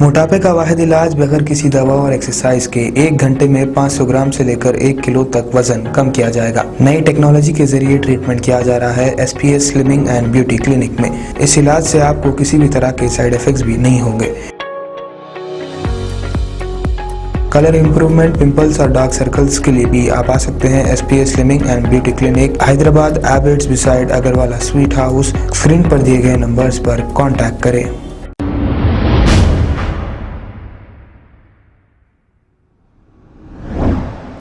मोटापे का वाहिद इलाज बगैर किसी दवा और एक्सरसाइज के 1 घंटे में 500 ग्राम से लेकर 1 किलो तक वजन कम किया जाएगा। नई टेक्नोलॉजी के जरिए ट्रीटमेंट किया जा रहा है SPS slimming and beauty clinic में। इस इलाज से आपको किसी भी तरह के साइड इफेक्ट्स भी नहीं होंगे। कलर इंप्रूवमेंट, पिंपल्स और डार्क सर्कल्स के लिए भी आप आ सकते हैं SPS slimming and beauty clinic, Hyderabad, Abids beside Agarwala sweet house. Screen पर दिए गए नंबर्स पर कॉन्टैक्ट करें।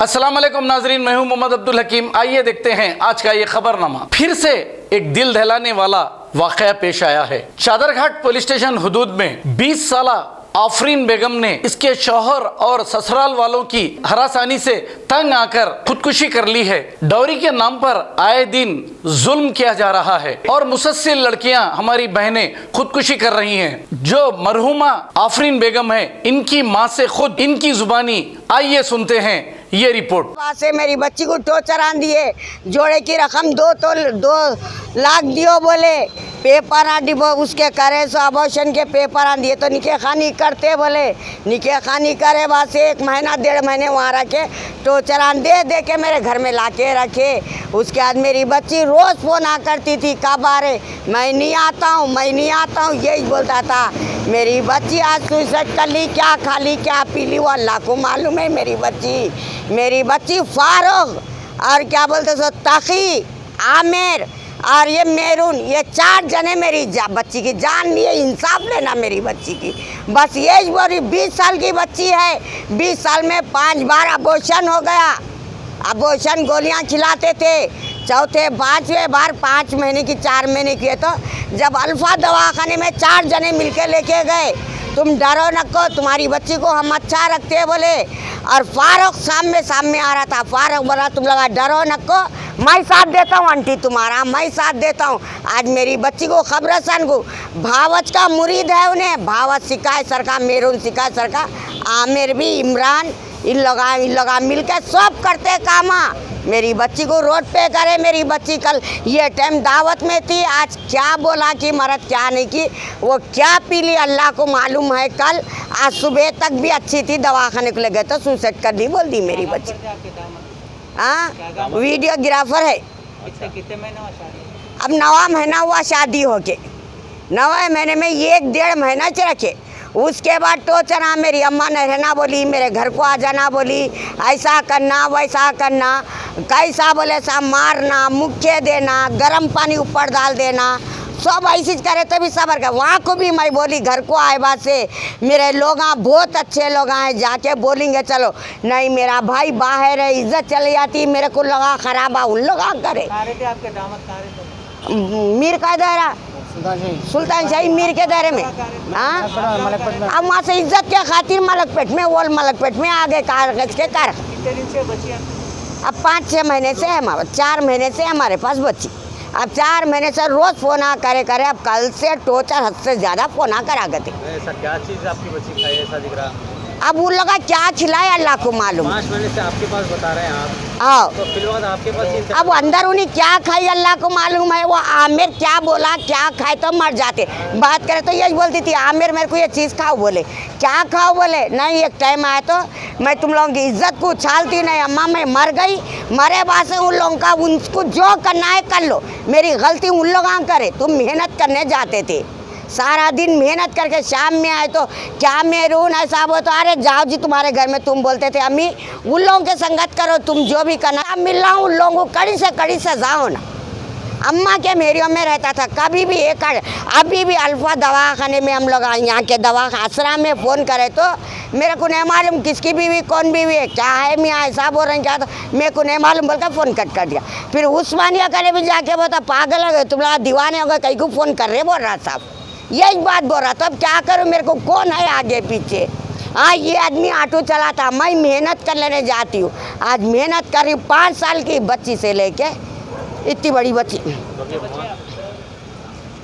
अस्सलाम वालेकुम नाजरीन, मैं हूं मोहम्मद अब्दुल हकीम। आइए देखते हैं आज का ये खबरनामा। फिर से एक दिल दहलाने वाला वाकया पेश आया है। चादरघाट पुलिस स्टेशन हुदूद में 20 साला आफरीन बेगम ने इसके शौहर और ससुराल वालों की हरासानी से तंग आकर खुदकुशी कर ली है। डॉरी के नाम पर आए दिन जुल्म किया जा रहा है और मुसलसल लड़कियां, हमारी बहनें खुदकुशी कर रही हैं। जो मरहुमा आफरीन बेगम है, इनकी माँ से खुद इनकी जुबानी आइए सुनते हैं ये रिपोर्ट। से मेरी बच्ची को टोचर आन दिए, जोड़े की रकम 2 लाख दियो बोले, पेपर आ डिबो उसके करे सो अबॉर्शन के पेपर आन दिए तो निके खानी करते बोले, निके खानी करे बाद से 1 महीना 1.5 महीने वहाँ रखे, टोचर आन दे के मेरे घर में लाके रखे। उसके बाद मेरी बच्ची रोज़ फ़ोन आ करती थी, कब आ रहे, मैं नहीं आता हूँ, यही बोलता था। मेरी बच्ची आज सुसाइड कर ली, क्या खा ली क्या पी ली वो अल्लाह को मालूम है। मेरी बच्ची फारूक और क्या बोलते सो तकी, आमिर और ये मेरून, ये 4 जने मेरी बच्ची की जान लिए। इंसाफ लेना मेरी बच्ची की, बस ये बोली। 20 साल की बच्ची है, 20 साल में 5 बार अबॉर्शन हो गया। अबॉर्शन गोलियां खिलाते थे, चौथे 5वें बार 5 महीने की 4 महीने की है तो जब अल्फा दवाखाने में 4 जने मिलके लेके गए, तुम डरो नको, तुम्हारी बच्ची को हम अच्छा रखते हैं बोले। और फारूक सामने आ रहा था। फारूक बोला तुम लगा डरो नको, मैं साथ देता हूँ आंटी तुम्हारा, मैं साथ देता हूँ। आज मेरी बच्ची को खबरस्तान को भावच का मुरीद है, उन्हें भावच सिखाए सरकार, मेरून सिखाए सरकार, आमिर भी, इमरान, इन लोग मिलकर सब करते कामा। मेरी बच्ची को रोड पे करे। मेरी बच्ची कल ये टाइम दावत में थी, आज क्या बोला कि मरद क्या नहीं की, वो क्या पी ली अल्लाह को मालूम है। कल आज सुबह तक भी अच्छी थी, दवाखाने को ले गए तो सुसाइड कर दी बोल दी मेरी बच्ची। हाँ, वीडियोग्राफर है। कितने महीने हुआ शादी? अब 9वां महीना हुआ शादी होके, 9वें महीने में 1-1.5 महीना रखे। उसके बाद टोचना, मेरी अम्मा ने रहना बोली, मेरे घर को आ जाना बोली, ऐसा करना वैसा करना, कैसा बोले सा मारना, मुक्के देना, गर्म पानी ऊपर डाल देना, सब ऐसी करे तो भी सबर कर। वहाँ को भी मैं बोली, घर को आए बाद से मेरे लोग बहुत अच्छे लोग हैं, जाके बोलेंगे चलो, नहीं मेरा भाई बाहर है, इज्जत चली जाती, मेरे को लगा खराब आ, उन लोग करे। आपके दामाद कहाँ रहते? मीर का दायरा, सुल्तान शाही मीर के दायरे में। हाँ, अब वहाँ से इज्जत के खातिर मलकपेट में, वोल मलकपेट में आ गए कागज के कार। कितने दिन से बची? अब 5-6 महीने से है, 4 महीने से हमारे पास बच्ची। अब 4 महीने से रोज फोन आ करे। अब कल से टोचर हद से ज्यादा फोन आ कर आ गए। ऐसा क्या चीज आपकी बच्ची खाई, ऐसा दिख रहा? अब उन लोग क्या खिलाए अल्लाह को मालूम। 5 महीने से आपके पास बता रहे हैं आप? हाँ, तो फिर बाद आपके पास अब अंदर उन्हें क्या खाई अल्लाह को मालूम है। वो आमिर क्या बोला, क्या खाए तो मर जाते। बात करे तो यही बोलती थी, आमिर मेरे को ये चीज़ खाओ बोले, क्या खाओ बोले, नहीं एक टाइम आया तो मैं तुम लोगों की इज्जत को उछालती नहीं अम्मा, मैं मर गई, मरे बाद से उन लोगों का उनको जो करना है कर लो, मेरी गलती उन लोग करे। तुम मेहनत करने जाते थे, सारा दिन मेहनत करके शाम में आए तो क्या मेरून ऐसा वो तो अरे जाओ जी तुम्हारे घर में, तुम बोलते थे अम्मी उन लोगों के संगत करो, तुम जो भी करना। मिल रहा हूँ उन लोगों को कड़ी से कड़ी सजा हो ना। अम्मा के मेरियों में रहता था, कभी भी एक अभी भी अल्फा दवाखाने में हम लोग यहाँ के दवा आसरा में फ़ोन करे तो मेरे को नहीं मालूम किसकी बीवी कौन बीवी है, क्या है मियाँ ऐसा बोल रहे हैं क्या, तो मेरे को नहीं मालूम बोलकर फ़ोन कट कर दिया। फिर उस्मानिया करे भी जाके बोलता पागल हो गए तुम लोग, दीवाने हो गए, कहीं को फ़ोन कर रहे बोल रहा साहब, यही बात बोल रहा था। अब क्या करूँ, मेरे को कौन है आगे पीछे। हाँ, ये आदमी ऑटो चलाता, मैं मेहनत कर लेने जाती हूँ। आज मेहनत कर रही हूँ, 5 साल की बच्ची से लेके इतनी बड़ी बच्ची।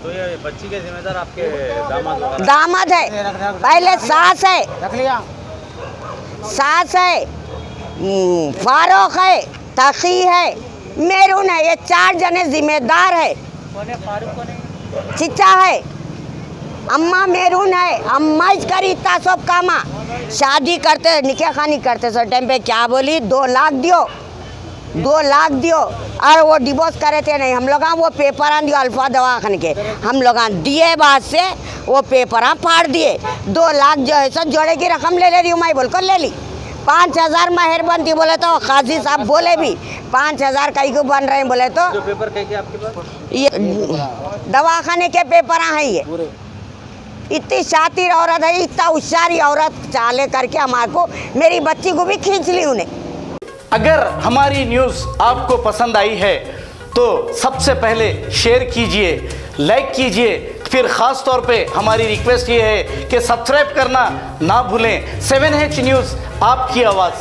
तो ये बच्ची के जिम्मेदार आपके दामाद है, पहले सास है, फारूक है, तकी है, मेरून है, ये 4 जने जिम्मेदार है। कौन है फारूक? कौन है? चिच्चा है, अम्मा मेरून है, अम्मा इसका इतना सब कामा शादी करते निकाह खानी करते सर टाइम पे क्या बोली 2 लाख दियो 2 लाख दियो और वो डिवोर्स करे थे नहीं हम लोग वो पेपर दियो अल्फा दवाखाने के हम लोग दिए बाद से वो पेपर फाड़ दिए 2 लाख जो है सर जोड़े की रकम ले रही हूँ मैं बोल कर ले ली 5,000 मेहर बनती बोले तो काजी साहब बोले भी 5,000 कहीं को बन रहे हैं बोले तो जो पेपर कह के आपके पास ये दवाखाने के पेपर हैं ये इतनी शातिर औरत है इतना होशियारी औरत चाले करके हमारे को मेरी बच्ची को भी खींच ली उन्हें। अगर हमारी न्यूज़ आपको पसंद आई है तो सबसे पहले शेयर कीजिए, लाइक कीजिए, फिर ख़ास तौर पे हमारी रिक्वेस्ट ये है कि सब्सक्राइब करना ना भूलें। 7H न्यूज़, आपकी आवाज़।